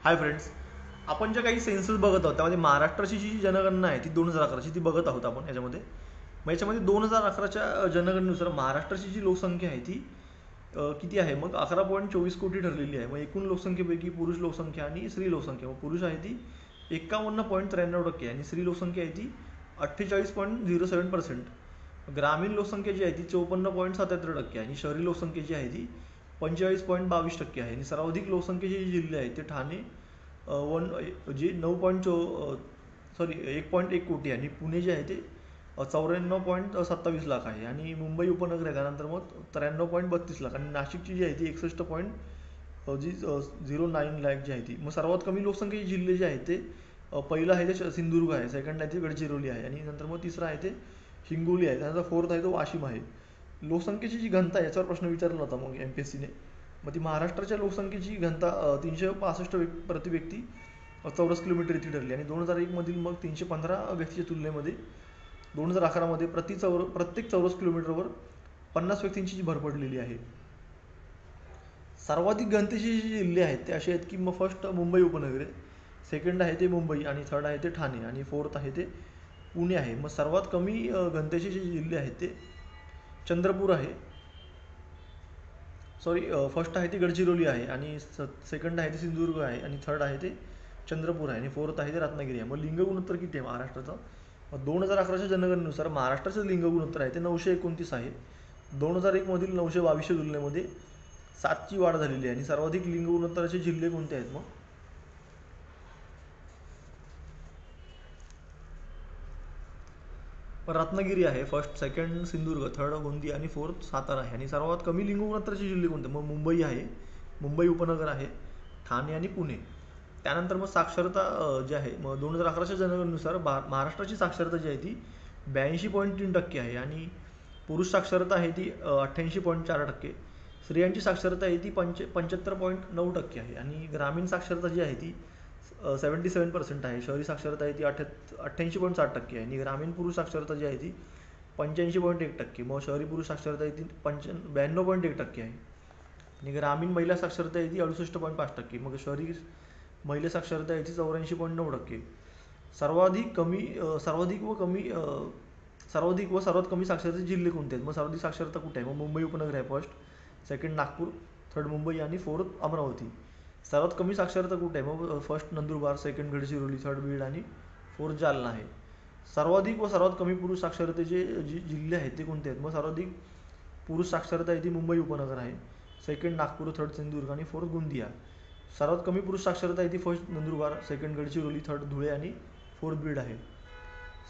Hi friends, आपण ज्या काही सेन्सस बघत आहोत त्यामध्ये महाराष्ट्राची जी जनगणना आहे ती 2011ची ती बघत आहोत आपण याच्यामध्ये. मग याच्यामध्ये 2011च्या जनगणनेनुसार महाराष्ट्राची जी लोकसंख्या आहे ती किती आहे? मग 11.24 कोटी ठरलेली आहे. मग एकूण लोकसंख्येपैकी पुरुष लोकसंख्या आणि स्त्री लोकसंख्या, मग पुरुष आहे ती 51.93% आणि स्त्री लोकसंख्या आहे ती 48.07%. ग्रामीण लोकसंख्या जी आहे ती 54.77% आणि शहरी लोकसंख्या जी आहे ती 45.22% आहे. आणि सर्वाधिक लोकसंख्येचे जे जिल्हे आहेत ते ठाणे वन जे 1.1 कोटी आणि पुणे जे आहे ते 94.27 लाख आहे. आणि मुंबई उपनगर आहे त्यानंतर मग 93.32 लाख आणि नाशिकची जी आहे ती 61.09 लाख जी आहे ती. मग सर्वात कमी लोकसंख्येचे जिल्हे जे आहेत ते पहिलं आहे ते सिंधुदुर्ग आहे, सेकंड आहे ते गडचिरोली आहे आणि नंतर मग तिसरं आहे ते हिंगोली आहे, त्यानंतर फोर्थ आहे तो वाशिम आहे. लोकसंख्येची जी घनता आहे याच्यावर प्रश्न विचारला होता मग MPSCने. मग ती महाराष्ट्राच्या लोकसंख्येची घनता 365 प्रति व्यक्ती चौरस किलोमीटर इतकी ठरली आणि 2001 मधील मग 315 व्यक्तीच्या तुलनेमध्ये 2011 मध्ये प्रत्येक चौरस किलोमीटरवर 50 व्यक्तींची जी भर पडलेली आहे. सर्वाधिक घनतेचे जे जिल्हे आहेत ते असे आहेत की मग फर्स्ट मुंबई उपनगर आहे, सेकंड आहे ते मुंबई आणि थर्ड आहे ते ठाणे आणि फोर्थ आहे ते पुणे आहे. मग सर्वात कमी घनतेचे जे जिल्हे आहेत ते चंद्रपूर आहे, सॉरी फर्स्ट आहे ते गडचिरोली आहे आणि सेकंड आहे ते सिंधुदुर्ग आहे आणि थर्ड आहे ते चंद्रपूर आहे आणि फोर्थ आहे ते रत्नागिरी आहे. मग लिंग गुणोत्तर किती आहे महाराष्ट्राचं? मग 2011च्या जनगणनेनुसार महाराष्ट्राचं लिंग गुणोत्तर आहे ते 929 आहे. 2001 मधील 922च्या तुलनेमध्ये 7ची वाढ झालेली आहे. आणि सर्वाधिक लिंग गुणोत्तराचे जिल्हे कोणते आहेत? मग रत्नागिरी आहे first, second Sindhudurg, third Gondia आणि फोर्थ सातारा आहे. आणि सर्वात कमी लिंग गुणोत्तराचे जिल्हे कोणते? मग मुंबई आहे, मुंबई उपनगर आहे, ठाणे आणि पुणे. त्यानंतर मग साक्षरता जी आहे, मग 2011च्या जनगणनेनुसार महाराष्ट्राची साक्षरता जी आहे ती 82.3% आहे आणि पुरुष साक्षरता आहे ती 88.4%. स्त्रियांची साक्षरता आहे ती 75.9% आहे आणि ग्रामीण साक्षरता जी आहे ती 77% आहे. शहरी साक्षरता आहे ती 88.7% आहे आणि ग्रामीण पुरुष साक्षरता जी आहे ती 85.1%. मग शहरी पुरुष साक्षरता आहे ती 92.1% आहे आणि ग्रामीण महिला साक्षरता आहे ती 68.5%. मग शहरी महिला साक्षरता आहे ती 84.9%. सर्वाधिक कमी सर्वाधिक व कमी सर्वाधिक व सर्वात कमी साक्षरतेचे जिल्हे कोणते आहेत? मग सर्वाधिक साक्षरता कुठे आहे? मग मुंबई उपनगर आहे first, second Nagpur, third Mumbai आणि फोर्थ अमरावती. सर्वात कमी साक्षरता कुठे आहे? मग first Nandurbar, second Gadchiroli, third Beed आणि फोर्थ जालना आहे. सर्वाधिक व सर्वात कमी पुरुष साक्षरतेचे जे जिल्हे आहेत ते कोणते आहेत? मग सर्वाधिक पुरुष साक्षरता आहे ती मुंबई उपनगर आहे, सेकंड नागपूर, थर्ड सिंधुदुर्ग आणि फोर्थ गोंदिया. सर्वात कमी पुरुष साक्षरता आहे ती first Nandurbar, second Gadchiroli, third Dhule आणि फोर्थ बीड आहे.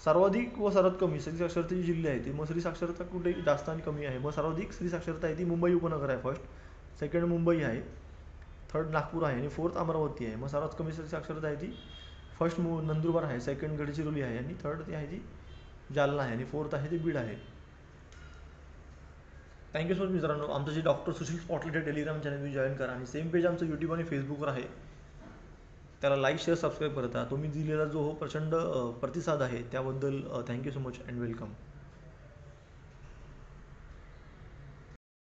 सर्वाधिक व सर्वात कमी स्त्री साक्षरतेचे जिल्हे आहेत ते, मग स्त्री साक्षरता कुठे जास्त आणि कमी आहे? मग सर्वाधिक स्त्री साक्षरता आहे ती मुंबई उपनगर आहे फर्स्ट, सेकंड मुंबई आहे, थर्ड नागपूर आहे आणि फोर्थ अमरावती आहे. मग सर्वात कमी स्त्री साक्षरता आहे ती फर्स्ट नंदुरबार आहे, सेकंड गडचिरोली आहे आणि थर्ड ती आहे ती जालना आहे आणि फोर्थ आहे ती बीड आहे. थँक्यू सो मच मित्रांनो. आमचं जे डॉक्टर सुशील स्पॉटलाईट हे टेलिग्राम चॅनल तुम्ही जॉईन करा आणि सेम पेज आमचं यूट्यूब आणि फेसबुकवर आहे, त्याला लाईक शेअर सबस्क्राईब करता. तुम्ही दिलेला जो प्रचंड प्रतिसाद आहे त्याबद्दल thank you so much and welcome.